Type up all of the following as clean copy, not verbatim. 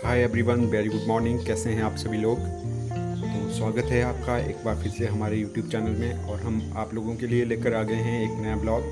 Hi everyone, very good morning. कैसे हैं आप सभी लोग। तो स्वागत है आपका एक बार फिर से हमारे यूट्यूब चैनल में, और हम आप लोगों के लिए लेकर आ गए हैं एक नया ब्लॉग।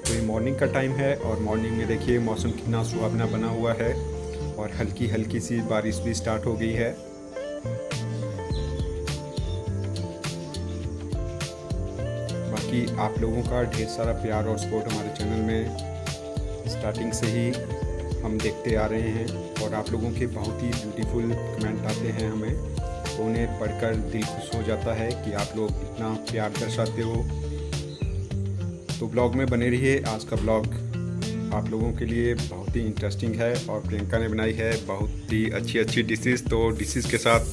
तो ये मॉर्निंग का टाइम है और मॉर्निंग में देखिए मौसम कितना सुहावना बना हुआ है और हल्की हल्की सी बारिश भी स्टार्ट हो गई है। बाकी आप लोगों का ढेर सारा प्यार और सपोर्ट हमारे चैनल में स्टार्टिंग से ही हम देखते आ रहे हैं, और आप लोगों के बहुत ही ब्यूटीफुल कमेंट आते हैं हमें, तो उन्हें पढ़कर दिल खुश हो जाता है कि आप लोग इतना प्यार दर्शाते हो। तो ब्लॉग में बने रहिए। आज का ब्लॉग आप लोगों के लिए बहुत ही इंटरेस्टिंग है और प्रियंका ने बनाई है बहुत ही अच्छी अच्छी डिशेस। तो डिशेस के साथ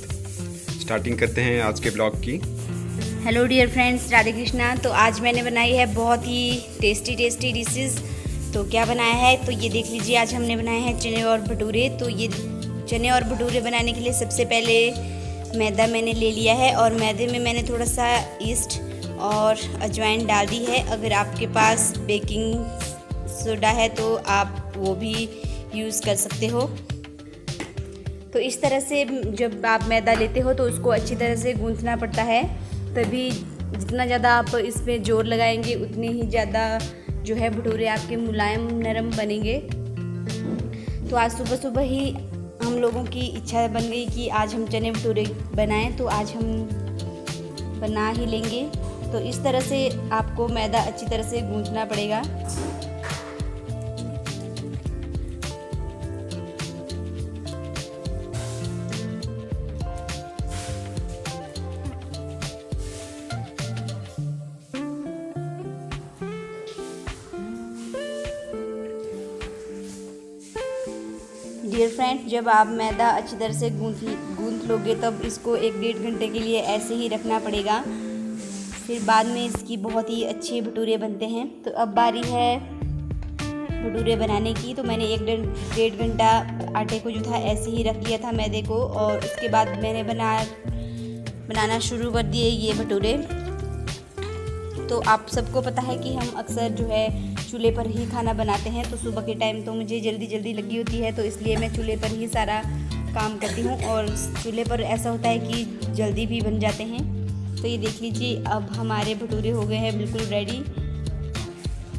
स्टार्टिंग करते हैं आज के ब्लॉग की। Hello dear friends, Radhe Krishna. तो आज मैंने बनाई है बहुत ही टेस्टी डिशेस। तो क्या बनाया है तो ये देख लीजिए। आज हमने बनाए हैं चने और भटूरे। तो ये चने और भटूरे बनाने के लिए सबसे पहले मैदा मैंने ले लिया है, और मैदे में मैंने थोड़ा सा ईस्ट और अजवाइन डाल दी है। अगर आपके पास बेकिंग सोडा है तो आप वो भी यूज़ कर सकते हो। तो इस तरह से जब आप मैदा लेते हो तो उसको अच्छी तरह से गूंथना पड़ता है, तभी जितना ज़्यादा आप इसमें जोर लगाएंगे उतनी ही ज़्यादा जो है भटूरे आपके मुलायम नरम बनेंगे। तो आज सुबह सुबह ही हम लोगों की इच्छा बन गई कि आज हम चने भटूरे बनाएं, तो आज हम बना ही लेंगे। तो इस तरह से आपको मैदा अच्छी तरह से गूंथना पड़ेगा। डियर फ्रेंड्स, जब आप मैदा अच्छी तरह से गूंथ लोगे तब इसको 1-1.5 घंटे के लिए ऐसे ही रखना पड़ेगा। फिर बाद में इसकी बहुत ही अच्छे भटूरे बनते हैं। तो अब बारी है भटूरे बनाने की। तो मैंने 1-1.5 घंटा आटे को जो था ऐसे ही रख लिया था मैदे को, और उसके बाद मैंने बनाना शुरू कर दिए ये भटूरे। तो आप सबको पता है कि हम अक्सर जो है चूल्हे पर ही खाना बनाते हैं। तो सुबह के टाइम तो मुझे जल्दी लगी होती है, तो इसलिए मैं चूल्हे पर ही सारा काम करती हूँ, और चूल्हे पर ऐसा होता है कि जल्दी भी बन जाते हैं। तो ये देख लीजिए, अब हमारे भटूरे हो गए हैं बिल्कुल रेडी।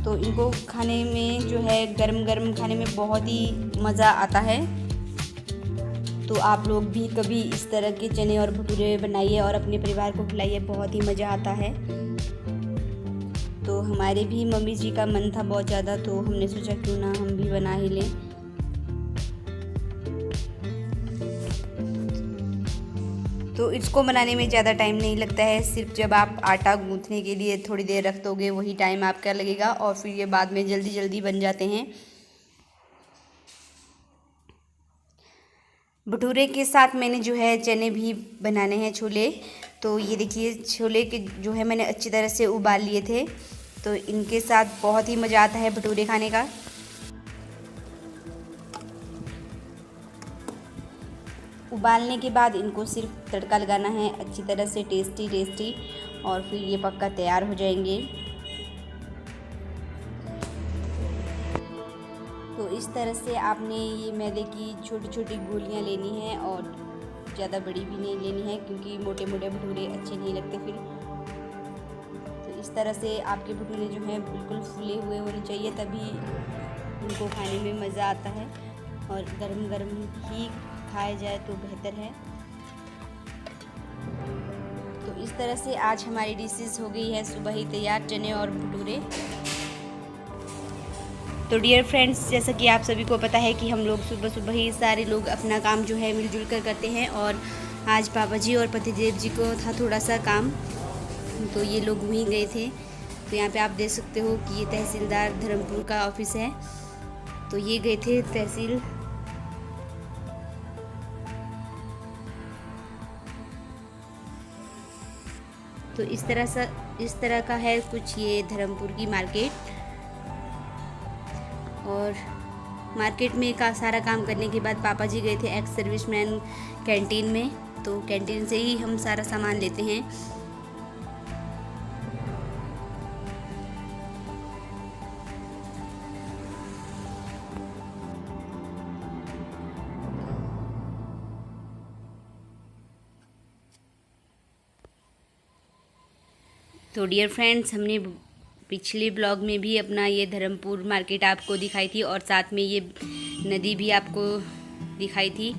तो इनको खाने में जो है गरम गरम खाने में बहुत ही मज़ा आता है। तो आप लोग भी कभी इस तरह के चने और भटूरे बनाइए और अपने परिवार को खिलाइए, बहुत ही मज़ा आता है। तो हमारे भी मम्मी जी का मन था बहुत ज़्यादा, तो हमने सोचा क्यों ना हम भी बना ही लें। तो इसको बनाने में ज़्यादा टाइम नहीं लगता है, सिर्फ जब आप आटा गूंथने के लिए थोड़ी देर रख दोगे वही टाइम आपका लगेगा, और फिर ये बाद में जल्दी बन जाते हैं। भटूरे के साथ मैंने जो है चने भी बनाने हैं, छोले। तो ये देखिए, छोले के जो है मैंने अच्छी तरह से उबाल लिए थे। तो इनके साथ बहुत ही मज़ा आता है भटूरे खाने का। उबालने के बाद इनको सिर्फ तड़का लगाना है अच्छी तरह से टेस्टी, और फिर ये पक्का तैयार हो जाएंगे। तो इस तरह से आपने ये मैदे की छोटी छोटी गोलियां लेनी हैं, और ज़्यादा बड़ी भी नहीं लेनी है, क्योंकि मोटे मोटे भटूरे अच्छे नहीं लगते फिर। तो इस तरह से आपके भटूरे जो हैं बिल्कुल फूले हुए होने चाहिए, तभी उनको खाने में मज़ा आता है, और गरम गरम ही खाया जाए तो बेहतर है। तो इस तरह से आज हमारी डिशेस हो गई है सुबह ही तैयार, चने और भटूरे। तो डियर फ्रेंड्स, जैसा कि आप सभी को पता है कि हम लोग सुबह सुबह ही सारे लोग अपना काम जो है मिलजुल कर करते हैं, और आज पापा जी और पतिदेव जी को था थोड़ा सा काम, तो ये लोग वहीं गए थे। तो यहाँ पे आप देख सकते हो कि ये तहसीलदार धर्मपुर का ऑफिस है। तो ये गए थे तहसील। तो इस तरह का है कुछ ये धर्मपुर की मार्केट। और मार्केट में का सारा काम करने के बाद पापा जी गए थे एक्स सर्विसमैन कैंटीन में। तो कैंटीन से ही हम सारा सामान लेते हैं। तो डियर फ्रेंड्स, हमने पिछले ब्लॉग में भी अपना ये धर्मपुर मार्केट आपको दिखाई थी और साथ में ये नदी भी आपको दिखाई थी।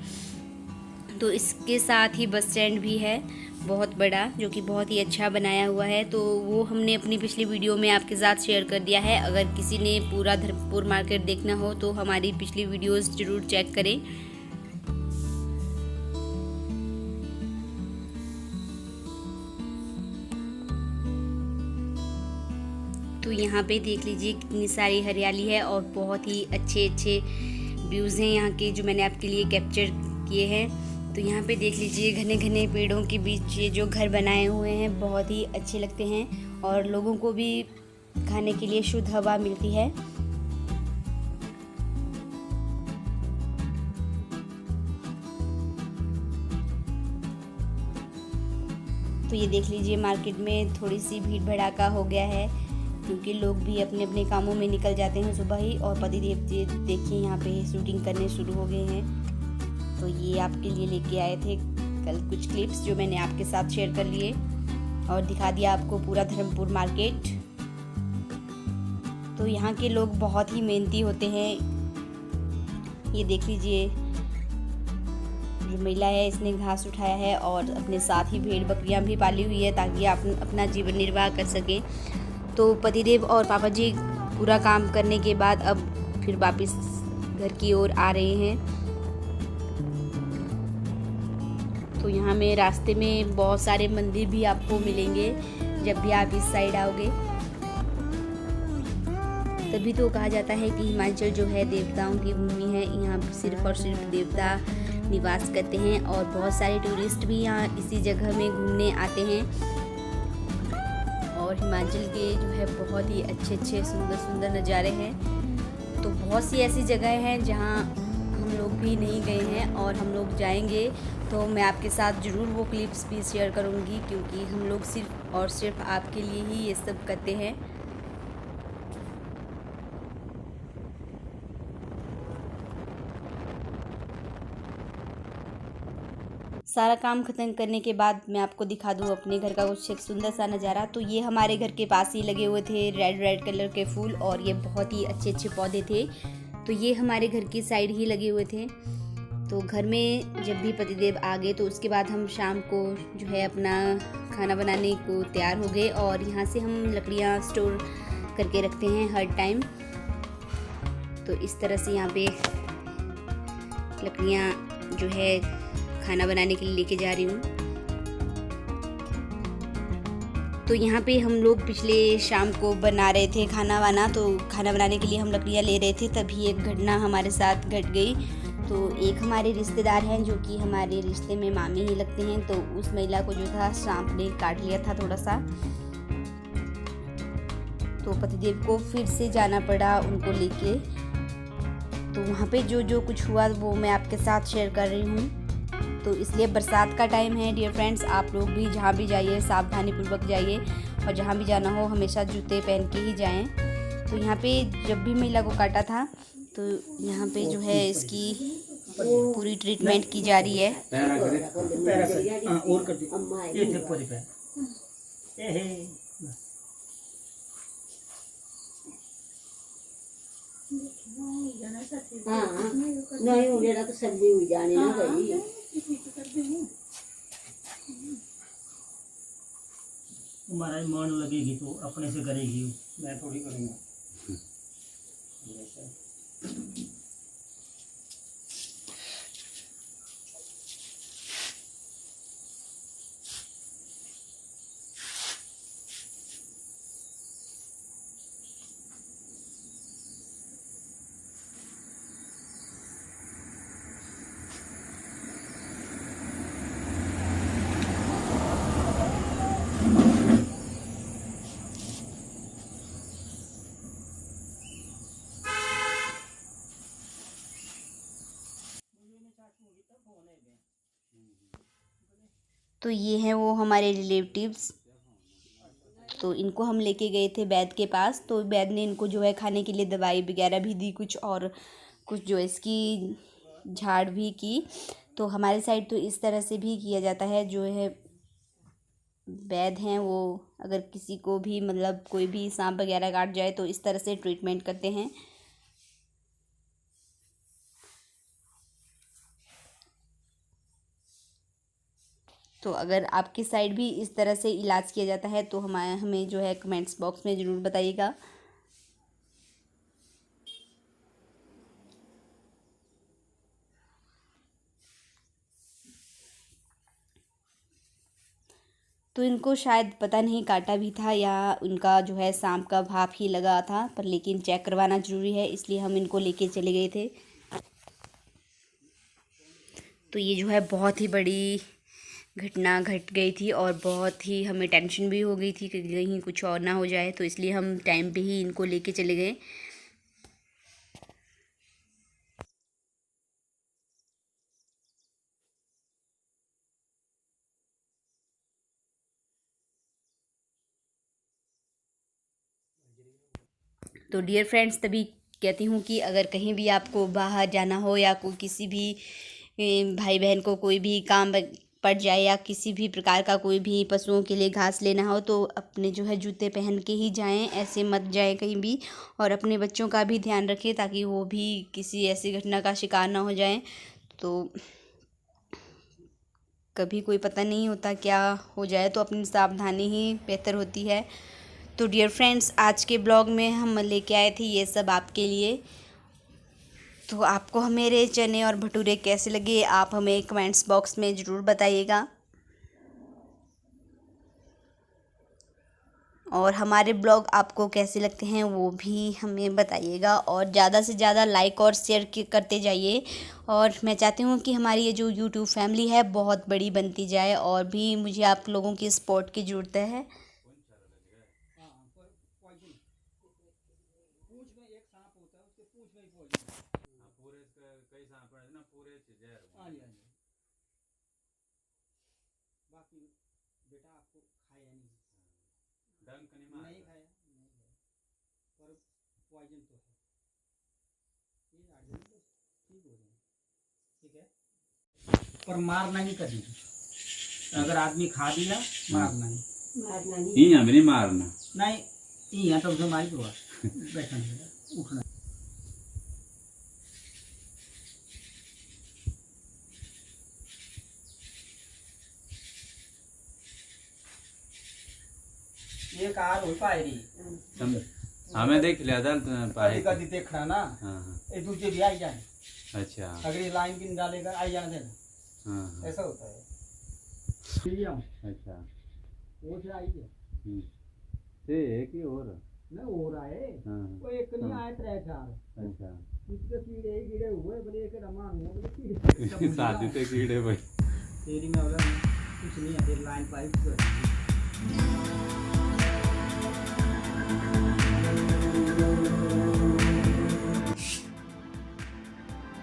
तो इसके साथ ही बस स्टैंड भी है बहुत बड़ा, जो कि बहुत ही अच्छा बनाया हुआ है। तो वो हमने अपनी पिछली वीडियो में आपके साथ शेयर कर दिया है। अगर किसी ने पूरा धर्मपुर मार्केट देखना हो तो हमारी पिछली वीडियोस ज़रूर चेक करें। तो यहाँ पे देख लीजिए कितनी सारी हरियाली है और बहुत ही अच्छे अच्छे व्यूज़ हैं यहाँ के, जो मैंने आपके लिए कैप्चर किए हैं। तो यहाँ पे देख लीजिए घने घने पेड़ों के बीच ये जो घर बनाए हुए हैं बहुत ही अच्छे लगते हैं और लोगों को भी खाने के लिए शुद्ध हवा मिलती है। तो ये देख लीजिए मार्केट में थोड़ी सी भीड़ भड़ाका हो गया है, क्योंकि लोग भी अपने अपने कामों में निकल जाते हैं सुबह ही। और पतिदेव जी देखिए यहाँ पे शूटिंग करने शुरू हो गए हैं। तो ये आपके लिए लेके आए थे कल कुछ क्लिप्स, जो मैंने आपके साथ शेयर कर लिए और दिखा दिया आपको पूरा धर्मपुर मार्केट। तो यहाँ के लोग बहुत ही मेहनती होते हैं। ये देख लीजिए जो महिला है इसने घास उठाया है और अपने साथ ही भेड़ बकरियाँ भी पाली हुई है ताकि आप अपना जीवन निर्वाह कर सकें। तो पतिदेव और पापा जी पूरा काम करने के बाद अब फिर वापस घर की ओर आ रहे हैं। तो यहाँ में रास्ते में बहुत सारे मंदिर भी आपको मिलेंगे जब भी आप इस साइड आओगे। तभी तो कहा जाता है कि हिमाचल जो है देवताओं की भूमि है। यहाँ सिर्फ और सिर्फ देवता निवास करते हैं और बहुत सारे टूरिस्ट भी यहाँ इसी जगह में घूमने आते हैं। और हिमाचल के जो है बहुत ही अच्छे अच्छे सुंदर सुंदर नज़ारे हैं। तो बहुत सी ऐसी जगह हैं जहाँ हम लोग भी नहीं गए हैं और हम लोग जाएंगे तो मैं आपके साथ ज़रूर वो क्लिप्स भी शेयर करूँगी, क्योंकि हम लोग सिर्फ और सिर्फ आपके लिए ही ये सब करते हैं। सारा काम ख़त्म करने के बाद मैं आपको दिखा दूँ अपने घर का कुछ एक सुंदर सा नज़ारा। तो ये हमारे घर के पास ही लगे हुए थे रेड कलर के फूल और ये बहुत ही अच्छे अच्छे पौधे थे। तो ये हमारे घर की साइड ही लगे हुए थे। तो घर में जब भी पतिदेव आ गए तो उसके बाद हम शाम को जो है अपना खाना बनाने को तैयार हो गए। और यहाँ से हम लकड़ियाँ स्टोर करके रखते हैं हर टाइम। तो इस तरह से यहाँ पे लकड़ियाँ जो है खाना बनाने के लिए लेके जा रही हूँ। तो यहाँ पे हम लोग पिछले शाम को बना रहे थे खाना वाना। तो खाना बनाने के लिए हम लकड़ियाँ ले रहे थे, तभी एक घटना हमारे साथ घट गई। तो एक हमारे रिश्तेदार हैं जो कि हमारे रिश्ते में मामी ही लगते हैं। तो उस महिला को जो था सांप ने काट लिया था थोड़ा सा। तो पतिदेव को फिर से जाना पड़ा उनको लेके। तो वहाँ पे जो जो कुछ हुआ वो मैं आपके साथ शेयर कर रही हूँ। तो इसलिए बरसात का टाइम है डियर फ्रेंड्स, आप लोग भी जहाँ भी जाइए सावधानी पूर्वक जाइए और जहाँ भी जाना हो हमेशा जूते पहन के ही जाएं। तो यहाँ पे जब भी महिला को काटा था तो यहाँ पे जो है इसकी पूरी ट्रीटमेंट की जा रही है। नहीं उड़ेगा तो सर्दी हुई जाने ना गई। हमारा मन लगेगी तो अपने से करेगी, मैं थोड़ी करूँगा। तो ये हैं वो हमारे रिलेटिव्स। तो इनको हम लेके गए थे वैद्य के पास। तो वैद्य ने इनको जो है खाने के लिए दवाई वगैरह भी दी कुछ, और कुछ जो इसकी झाड़ भी की। तो हमारे साइड तो इस तरह से भी किया जाता है, जो है वैद्य हैं वो अगर किसी को भी मतलब कोई भी सांप वगैरह काट जाए तो इस तरह से ट्रीटमेंट करते हैं। तो अगर आपकी साइड भी इस तरह से इलाज किया जाता है तो हमें जो है कमेंट्स बॉक्स में ज़रूर बताइएगा। तो इनको शायद पता नहीं काटा भी था या उनका जो है सांप का भाप ही लगा था, पर लेकिन चेक करवाना ज़रूरी है इसलिए हम इनको लेके चले गए थे। तो ये जो है बहुत ही बड़ी घटना घट गई थी और बहुत ही हमें टेंशन भी हो गई थी कि कहीं कुछ और ना हो जाए, तो इसलिए हम टाइम पे ही इनको लेके चले गए। तो डियर फ्रेंड्स, तभी कहती हूँ कि अगर कहीं भी आपको बाहर जाना हो या कोई किसी भी भाई बहन को कोई भी काम पड़ जाए या किसी भी प्रकार का कोई भी पशुओं के लिए घास लेना हो तो अपने जो है जूते पहन के ही जाएं, ऐसे मत जाएं कहीं भी। और अपने बच्चों का भी ध्यान रखें ताकि वो भी किसी ऐसी घटना का शिकार ना हो जाएं। तो कभी कोई पता नहीं होता क्या हो जाए, तो अपनी सावधानी ही बेहतर होती है। तो डियर फ्रेंड्स, आज के ब्लॉग में हम लेके आए थे ये सब आपके लिए। तो आपको मेरे चने और भटूरे कैसे लगे आप हमें कमेंट्स बॉक्स में ज़रूर बताइएगा। और हमारे ब्लॉग आपको कैसे लगते हैं वो भी हमें बताइएगा और ज़्यादा से ज़्यादा लाइक और शेयर करते जाइए। और मैं चाहती हूँ कि हमारी ये जो यूट्यूब फैमिली है बहुत बड़ी बनती जाए और भी मुझे आप लोगों की सपोर्ट की ज़रूरत है। बाकी बेटा आपको खाया नहीं, नहीं खाया, पर पॉइजन तो है, ये ठीक हो जाए, ठीक है। पर मारना नहीं कभी, अगर आदमी खा दिया मारना नहीं, यहाँ भी नहीं मारना नहीं यहाँ तो हमारी दुआ बैठना उठना। ये कार हो पाए रही हमें देख लिया था कभी कभी देखना ना। हाँ एक दूसरे भी आई जाए, अच्छा अगली लाइन की डालेगा आई जाने देना, हाँ ऐसा होता है। अच्छा वो से आई है से एक ही और नहीं हो रहा है, हाँ वो एक नहीं आए त्रै चार अच्छा इसके कीड़े ही कीड़े हुए, बोले एक रमान हुआ, बोले कीड़े शादी पे कीड़े भाई तेरी में बोला कुछ नहीं है, फिर लाइन पाइप कर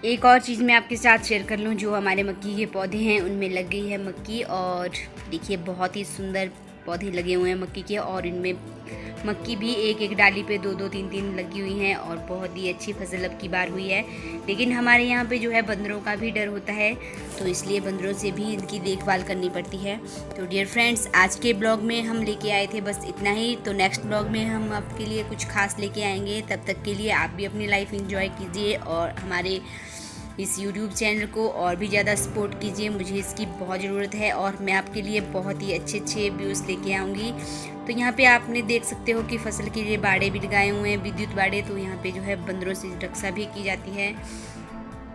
एक और चीज़ मैं आपके साथ शेयर कर लूँ, जो हमारे मक्की के पौधे हैं उनमें लग गई है मक्की। और देखिए बहुत ही सुंदर पौधे लगे हुए हैं मक्की के और इनमें मक्की भी एक एक डाली पे दो दो तीन तीन लगी हुई हैं और बहुत ही अच्छी फसल अब की बार हुई है। लेकिन हमारे यहाँ पे जो है बंदरों का भी डर होता है, तो इसलिए बंदरों से भी इनकी देखभाल करनी पड़ती है। तो डियर फ्रेंड्स, आज के ब्लॉग में हम लेके आए थे बस इतना ही। तो नेक्स्ट ब्लॉग में हम आपके लिए कुछ खास लेके आएंगे। तब तक के लिए आप भी अपनी लाइफ एंजॉय कीजिए और हमारे इस YouTube चैनल को और भी ज़्यादा सपोर्ट कीजिए, मुझे इसकी बहुत ज़रूरत है और मैं आपके लिए बहुत ही अच्छे अच्छे व्यूज़ लेके आऊँगी। तो यहाँ पे आपने देख सकते हो कि फसल के लिए बाड़े भी लगाए हुए हैं, विद्युत बाड़े। तो यहाँ पे जो है बंदरों से रक्षा भी की जाती है।